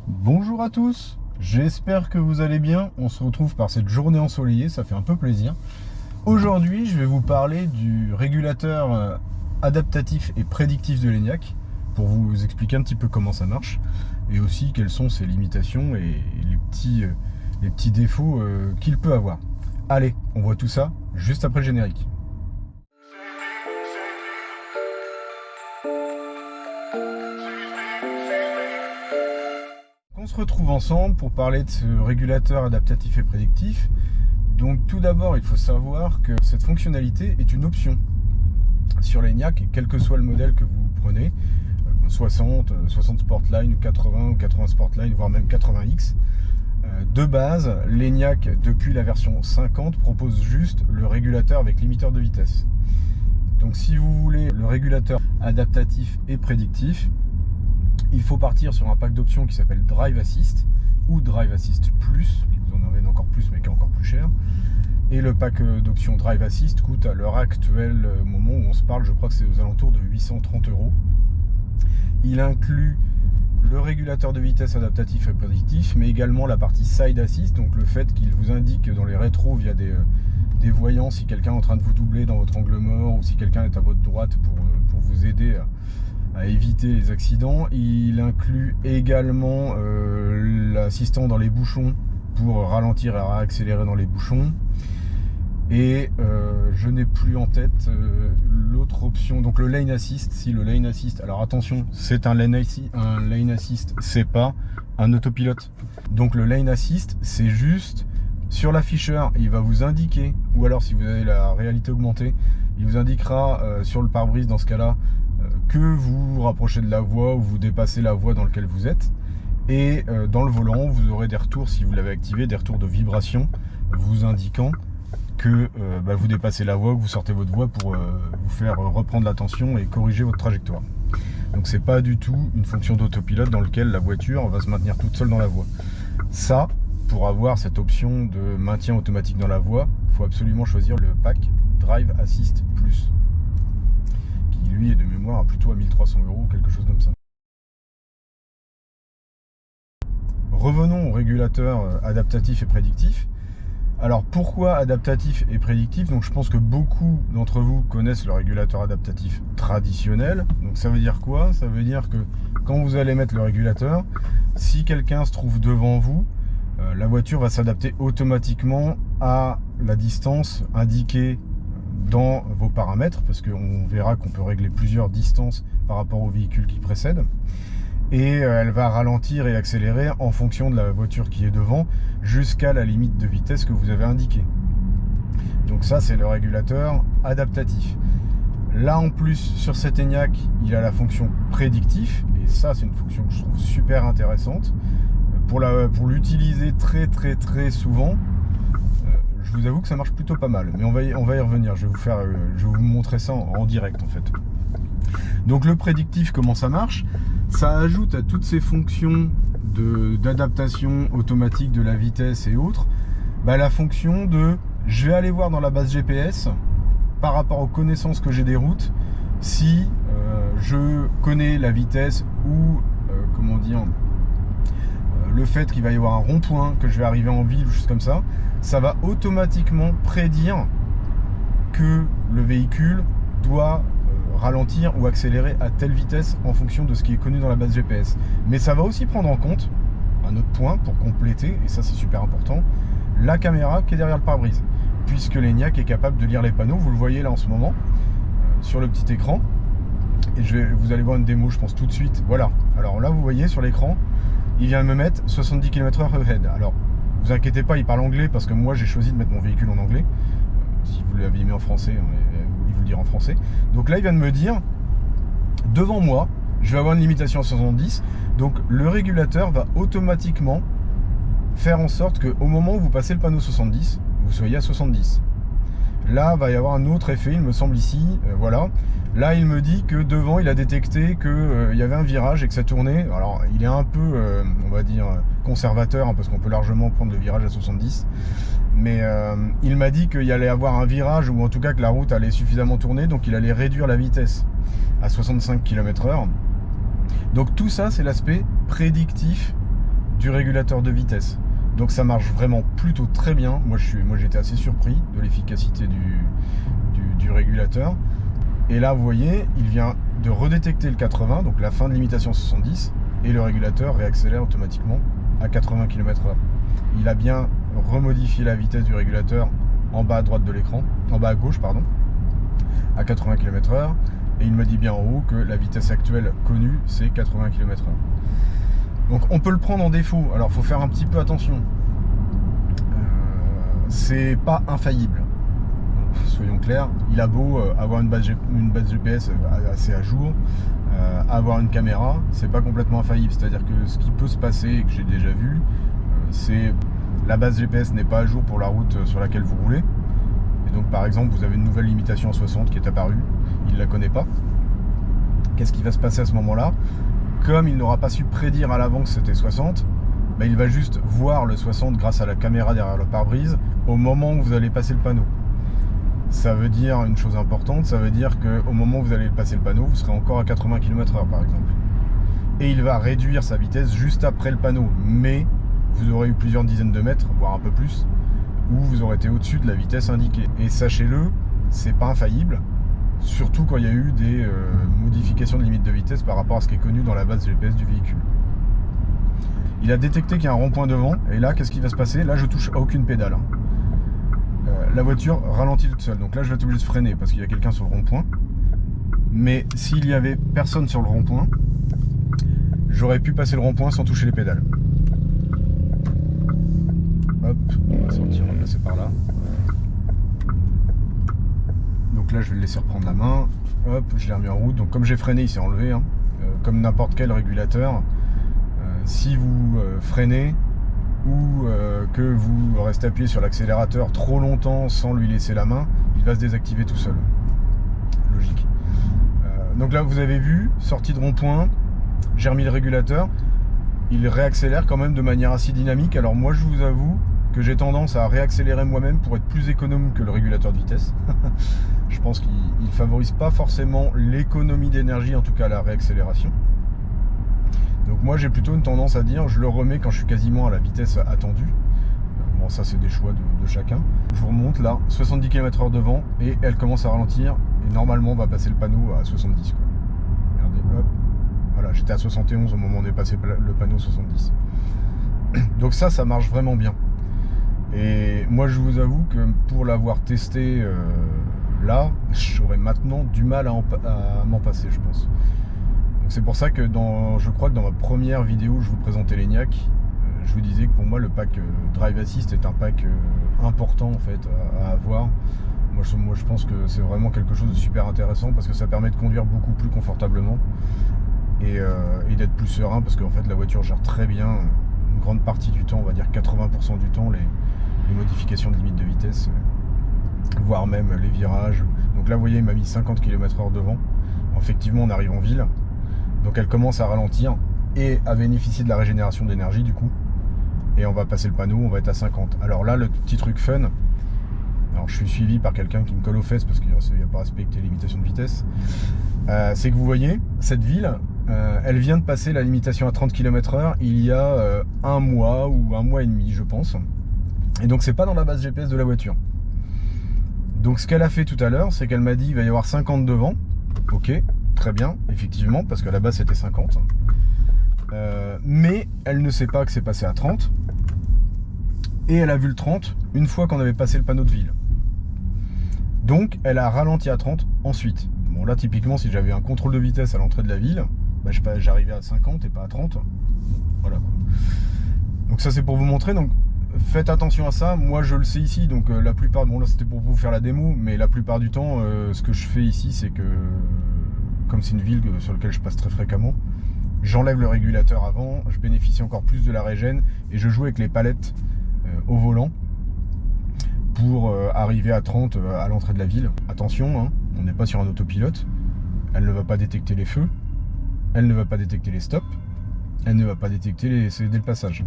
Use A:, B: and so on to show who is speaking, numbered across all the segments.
A: Bonjour à tous, j'espère que vous allez bien. On se retrouve par cette journée ensoleillée, ça fait un peu plaisir. Aujourd'hui, je vais vous parler du régulateur adaptatif et prédictif de l'ENIAC pour vous expliquer un petit peu comment ça marche et aussi quelles sont ses limitations et les petits défauts qu'il peut avoir. Allez, on voit tout ça juste après le générique. On se retrouve ensemble pour parler de ce régulateur adaptatif et prédictif. Donc tout d'abord, il faut savoir que cette fonctionnalité est une option sur l'ENIAC, quel que soit le modèle que vous prenez, 60 Sportline, 80 ou 80 Sportline, voire même 80X. De base, l'ENIAC, depuis la version 50, propose juste le régulateur avec limiteur de vitesse. Donc si vous voulez le régulateur adaptatif et prédictif, il faut partir sur un pack d'options qui s'appelle Drive Assist ou Drive Assist Plus, qui vous en avez encore plus mais qui est encore plus cher. Et le pack d'options Drive Assist coûte à l'heure actuelle, au moment où on se parle, je crois que c'est aux alentours de 830 €. Il inclut le régulateur de vitesse adaptatif et prédictif, mais également la partie Side Assist, donc le fait qu'il vous indique dans les rétros via des voyants si quelqu'un est en train de vous doubler dans votre angle mort ou si quelqu'un est à votre droite pour vous aider à éviter les accidents. Il inclut également l'assistant dans les bouchons pour ralentir et accélérer dans les bouchons. Et je n'ai plus en tête l'autre option, donc le lane assist. Si le lane assist, alors attention, c'est un lane assist, c'est pas un autopilote. Donc le lane assist, c'est juste sur l'afficheur, il va vous indiquer, ou alors si vous avez la réalité augmentée, il vous indiquera sur le pare-brise dans ce cas-là que vous vous rapprochez de la voie ou vous dépassez la voie dans laquelle vous êtes. Et dans le volant, vous aurez des retours, si vous l'avez activé, des retours de vibration vous indiquant que vous dépassez la voie, que vous sortez votre voie pour vous faire reprendre l'attention et corriger votre trajectoire. Donc c'est pas du tout une fonction d'autopilote dans laquelle la voiture va se maintenir toute seule dans la voie. Ça, pour avoir cette option de maintien automatique dans la voie, il faut absolument choisir le pack Drive Assist Plus, qui lui est de mémoire plutôt à 1300 €, quelque chose comme ça. Revenons au régulateur adaptatif et prédictif. Alors pourquoi adaptatif et prédictif? Donc je pense que beaucoup d'entre vous connaissent le régulateur adaptatif traditionnel. Donc ça veut dire quoi? Ça veut dire que quand vous allez mettre le régulateur, si quelqu'un se trouve devant vous, la voiture va s'adapter automatiquement à la distance indiquée dans vos paramètres, parce qu'on verra qu'on peut régler plusieurs distances par rapport au véhicule qui précède. Et elle va ralentir et accélérer en fonction de la voiture qui est devant jusqu'à la limite de vitesse que vous avez indiquée. Donc ça, c'est le régulateur adaptatif. Là, en plus, sur cet ENIAC, il a la fonction prédictif, et ça, c'est une fonction que je trouve super intéressante. Pour l'utiliser très souvent, je vous avoue que ça marche plutôt pas mal, mais on va y revenir. Je vais vous montrer ça en direct en fait. Donc le prédictif, comment ça marche? Ça ajoute à toutes ces fonctions d'adaptation automatique de la vitesse et autres, la fonction de je vais aller voir dans la base GPS par rapport aux connaissances que j'ai des routes si je connais la vitesse ou comment dire, le fait qu'il va y avoir un rond-point, que je vais arriver en ville ou juste comme ça, ça va automatiquement prédire que le véhicule doit ralentir ou accélérer à telle vitesse en fonction de ce qui est connu dans la base GPS. Mais ça va aussi prendre en compte un autre point pour compléter, et ça c'est super important, la caméra qui est derrière le pare-brise, puisque l'ENIAC est capable de lire les panneaux. Vous le voyez là en ce moment sur le petit écran, et vous allez voir une démo je pense tout de suite. Voilà, alors là vous voyez sur l'écran, il vient de me mettre 70 km/h ahead. Alors vous inquiétez pas, il parle anglais parce que moi j'ai choisi de mettre mon véhicule en anglais. Si vous l'aviez mis en français, il vous le dire en français. Donc là il vient de me dire, devant moi je vais avoir une limitation à 70, donc le régulateur va automatiquement faire en sorte qu'au moment où vous passez le panneau 70, vous soyez à 70. Là va y avoir un autre effet, il me semble ici, voilà. Là il me dit que devant il a détecté qu'il y avait un virage et que ça tournait. Alors il est un peu, on va dire, conservateur, hein, parce qu'on peut largement prendre le virage à 70. Mais il m'a dit qu'il y allait avoir un virage, ou en tout cas que la route allait suffisamment tourner, donc il allait réduire la vitesse à 65 km/h. Donc tout ça c'est l'aspect prédictif du régulateur de vitesse. Donc ça marche vraiment plutôt très bien. Moi j'étais assez surpris de l'efficacité du régulateur. Et là vous voyez, il vient de redétecter le 80, donc la fin de limitation 70, et le régulateur réaccélère automatiquement à 80 km/h. Il a bien remodifié la vitesse du régulateur en bas à droite de l'écran, en bas à gauche pardon, à 80 km/h, et il me dit bien en haut que la vitesse actuelle connue c'est 80 km/h. Donc on peut le prendre en défaut, alors il faut faire un petit peu attention. C'est pas infaillible. Soyons clairs, il a beau avoir une base GPS assez à jour, avoir une caméra, c'est pas complètement infaillible. C'est-à-dire que ce qui peut se passer, et que j'ai déjà vu, c'est la base GPS n'est pas à jour pour la route sur laquelle vous roulez. Et donc par exemple, vous avez une nouvelle limitation à 60 qui est apparue, il ne la connaît pas. Qu'est-ce qui va se passer à ce moment-là? Comme il n'aura pas su prédire à l'avance que c'était 60, bah, il va juste voir le 60 grâce à la caméra derrière le pare-brise au moment où vous allez passer le panneau. Ça veut dire une chose importante, ça veut dire qu'au moment où vous allez passer le panneau, vous serez encore à 80 km/h par exemple. Et il va réduire sa vitesse juste après le panneau, mais vous aurez eu plusieurs dizaines de mètres, voire un peu plus, où vous aurez été au-dessus de la vitesse indiquée. Et sachez-le, c'est pas infaillible, surtout quand il y a eu des modifications de limite de vitesse par rapport à ce qui est connu dans la base GPS du véhicule. Il a détecté qu'il y a un rond-point devant, et là, qu'est-ce qui va se passer? Là, je touche à aucune pédale. La voiture ralentit toute seule, donc là, je vais être obligé de freiner parce qu'il y a quelqu'un sur le rond-point. Mais s'il y avait personne sur le rond-point, j'aurais pu passer le rond-point sans toucher les pédales. Hop, on va sortir, on va passer par là. Donc là, je vais le laisser reprendre la main. Hop, je l'ai remis en route. Donc comme j'ai freiné, il s'est enlevé. Hein. Comme n'importe quel régulateur, si vous freinez ou que vous restez appuyé sur l'accélérateur trop longtemps sans lui laisser la main, il va se désactiver tout seul. Logique. Donc là, vous avez vu, sortie de rond-point, j'ai remis le régulateur. Il réaccélère quand même de manière assez dynamique. Alors moi, je vous avoue que j'ai tendance à réaccélérer moi-même pour être plus économe que le régulateur de vitesse. Je pense qu'il ne favorise pas forcément l'économie d'énergie, en tout cas la réaccélération. Donc moi j'ai plutôt une tendance à dire je le remets quand je suis quasiment à la vitesse attendue. Bon, ça c'est des choix de chacun. Je vous remonte là, 70 km/h devant, et elle commence à ralentir, et normalement on va passer le panneau à 70 quoi. Regardez, hop. Voilà, j'étais à 71 au moment où on est passé le panneau 70. Donc ça marche vraiment bien. Et moi je vous avoue que pour l'avoir testé là, j'aurais maintenant du mal à m'en passer, je pense. Donc c'est pour ça que je crois que dans ma première vidéo où je vous présentais l'ENIAC, je vous disais que pour moi le pack Drive Assist est un pack important en fait à avoir. Moi je pense que c'est vraiment quelque chose de super intéressant parce que ça permet de conduire beaucoup plus confortablement et d'être plus serein parce qu'en fait la voiture gère très bien une grande partie du temps, on va dire 80% du temps, les modifications de limite de vitesse, voire même les virages. Donc là vous voyez il m'a mis 50 km/h devant. Effectivement on arrive en ville, donc elle commence à ralentir et à bénéficier de la régénération d'énergie du coup, et on va passer le panneau, on va être à 50. Alors là le petit truc fun, alors je suis suivi par quelqu'un qui me colle aux fesses parce qu'il n'a pas respecté les limitations de vitesse, c'est que vous voyez cette ville, elle vient de passer la limitation à 30 km/h il y a un mois ou un mois et demi je pense, et donc c'est pas dans la base GPS de la voiture. Donc ce qu'elle a fait tout à l'heure, c'est qu'elle m'a dit il va y avoir 50 devant. Ok, très bien, effectivement, parce qu'à la base c'était 50. Mais elle ne sait pas que c'est passé à 30. Et elle a vu le 30 une fois qu'on avait passé le panneau de ville. Donc elle a ralenti à 30 ensuite. Bon là typiquement si j'avais un contrôle de vitesse à l'entrée de la ville, bah, j'arrivais à 50 et pas à 30. Voilà. Donc ça c'est pour vous montrer. Donc faites attention à ça, moi je le sais ici, donc la plupart, bon là c'était pour vous faire la démo, mais la plupart du temps, ce que je fais ici, c'est que, comme c'est une ville sur laquelle je passe très fréquemment, j'enlève le régulateur avant, je bénéficie encore plus de la régène, et je joue avec les palettes au volant, pour arriver à 30 à l'entrée de la ville. Attention, hein, on n'est pas sur un autopilote, elle ne va pas détecter les feux, elle ne va pas détecter les stops, elle ne va pas détecter céder le passage.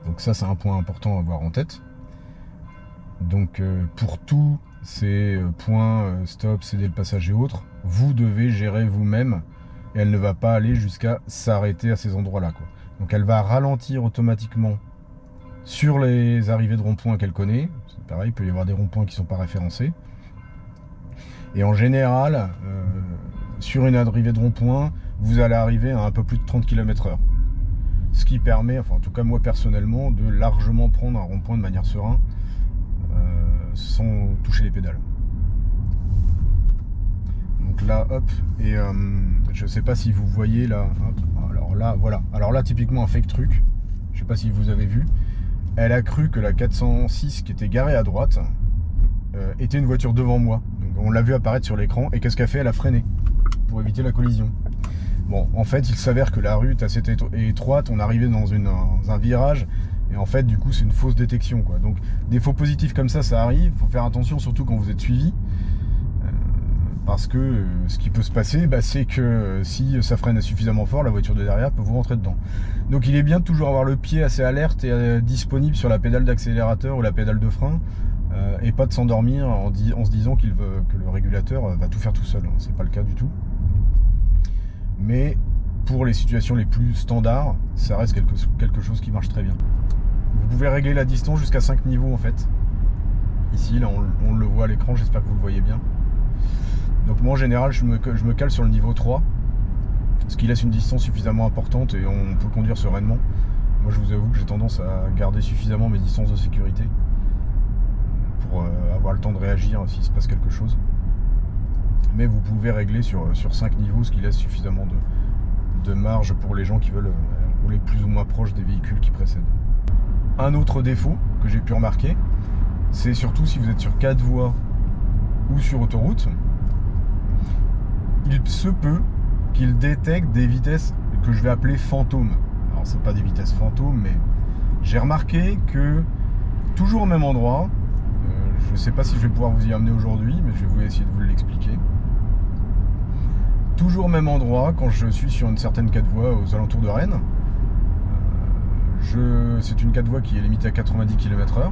A: Donc ça c'est un point important à avoir en tête. Donc pour tous ces points, stop, céder le passage et autres, vous devez gérer vous-même, et elle ne va pas aller jusqu'à s'arrêter à ces endroits-là, quoi. Donc elle va ralentir automatiquement sur les arrivées de rond-point qu'elle connaît. C'est pareil, il peut y avoir des ronds-points qui ne sont pas référencés. Et en général, sur une arrivée de rond-point, vous allez arriver à un peu plus de 30 km/h. Ce qui permet, enfin en tout cas moi personnellement, de largement prendre un rond-point de manière sereine, sans toucher les pédales. Donc là, hop, et je sais pas si vous voyez là, hop, alors là, voilà. Alors là, typiquement un fake truc, je sais pas si vous avez vu, elle a cru que la 406 qui était garée à droite était une voiture devant moi. Donc on l'a vu apparaître sur l'écran, et qu'est-ce qu'elle fait? Elle a freiné pour éviter la collision. Bon, en fait, il s'avère que la rue est assez étroite, on arrivait dans un virage, et en fait, du coup, c'est une fausse détection, quoi. Donc, des faux positifs comme ça arrive, il faut faire attention, surtout quand vous êtes suivi, parce que ce qui peut se passer, c'est que si ça freine suffisamment fort, la voiture de derrière peut vous rentrer dedans. Donc, il est bien de toujours avoir le pied assez alerte et disponible sur la pédale d'accélérateur ou la pédale de frein, et pas de s'endormir en se disant que le régulateur va tout faire tout seul. C'est pas le cas du tout. Mais pour les situations les plus standards, ça reste quelque chose qui marche très bien. Vous pouvez régler la distance jusqu'à 5 niveaux en fait. Ici, là, on le voit à l'écran, j'espère que vous le voyez bien. Donc moi en général, je me cale sur le niveau 3, ce qui laisse une distance suffisamment importante et on peut conduire sereinement. Moi je vous avoue que j'ai tendance à garder suffisamment mes distances de sécurité pour avoir le temps de réagir s'il se passe quelque chose. Mais vous pouvez régler sur 5 niveaux, ce qui laisse suffisamment de marge pour les gens qui veulent rouler plus ou moins proche des véhicules qui précèdent. Un autre défaut que j'ai pu remarquer, c'est surtout si vous êtes sur 4 voies ou sur autoroute, il se peut qu'il détecte des vitesses que je vais appeler fantômes. Alors c'est pas des vitesses fantômes, mais j'ai remarqué que toujours au même endroit, je ne sais pas si je vais pouvoir vous y amener aujourd'hui, mais je vais vous essayer de vous l'expliquer. Toujours au même endroit, quand je suis sur une certaine 4 voies aux alentours de Rennes, c'est une 4 voies qui est limitée à 90 km/h,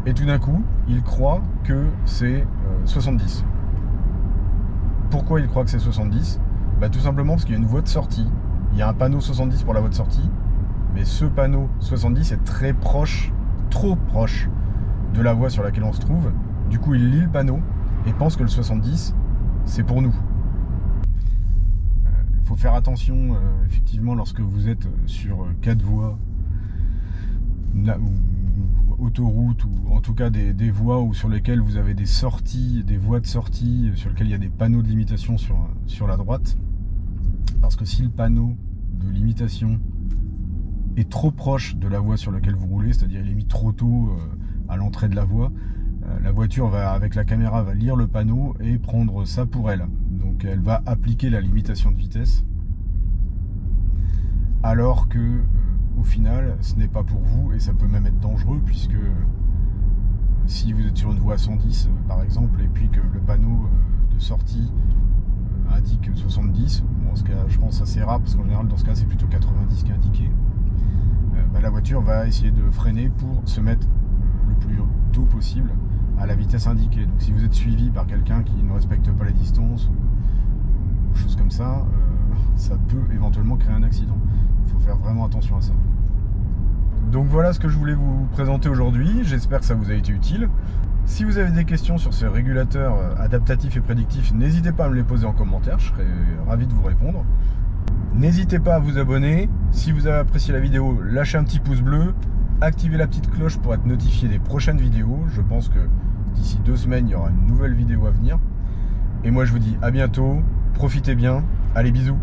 A: et tout d'un coup, il croit que c'est 70. Pourquoi il croit que c'est 70? Tout simplement parce qu'il y a une voie de sortie, il y a un panneau 70 pour la voie de sortie, mais ce panneau 70 est très proche, trop proche de la voie sur laquelle on se trouve. Du coup, il lit le panneau et pense que le 70, c'est pour nous. Il faut faire attention, effectivement, lorsque vous êtes sur 4 voies, ou autoroute, ou en tout cas des voies sur lesquelles vous avez des sorties, des voies de sortie, sur lesquelles il y a des panneaux de limitation sur la droite. Parce que si le panneau de limitation est trop proche de la voie sur laquelle vous roulez, c'est-à-dire il est mis trop tôt à l'entrée de la voie, la voiture avec la caméra va lire le panneau et prendre ça pour elle. Donc elle va appliquer la limitation de vitesse, alors que au final ce n'est pas pour vous, et ça peut même être dangereux, puisque si vous êtes sur une voie à 110 par exemple, et puis que le panneau de sortie indique 70, bon, ce cas, je pense assez rare, parce qu'en général dans ce cas c'est plutôt 90 qui est indiqué, la voiture va essayer de freiner pour se mettre le plus tôt possible à la vitesse indiquée. Donc si vous êtes suivi par quelqu'un qui ne respecte pas les distances ou choses comme ça, ça peut éventuellement créer un accident. Il faut faire vraiment attention à ça. Donc voilà ce que je voulais vous présenter aujourd'hui, j'espère que ça vous a été utile. Si vous avez des questions sur ce régulateur adaptatif et prédictif, n'hésitez pas à me les poser en commentaire, je serai ravi de vous répondre. N'hésitez pas à vous abonner. Si vous avez apprécié la vidéo, lâchez un petit pouce bleu, activez la petite cloche pour être notifié des prochaines vidéos. Je pense que d'ici 2 semaines, il y aura une nouvelle vidéo à venir. Et moi je vous dis à bientôt, profitez bien, allez bisous.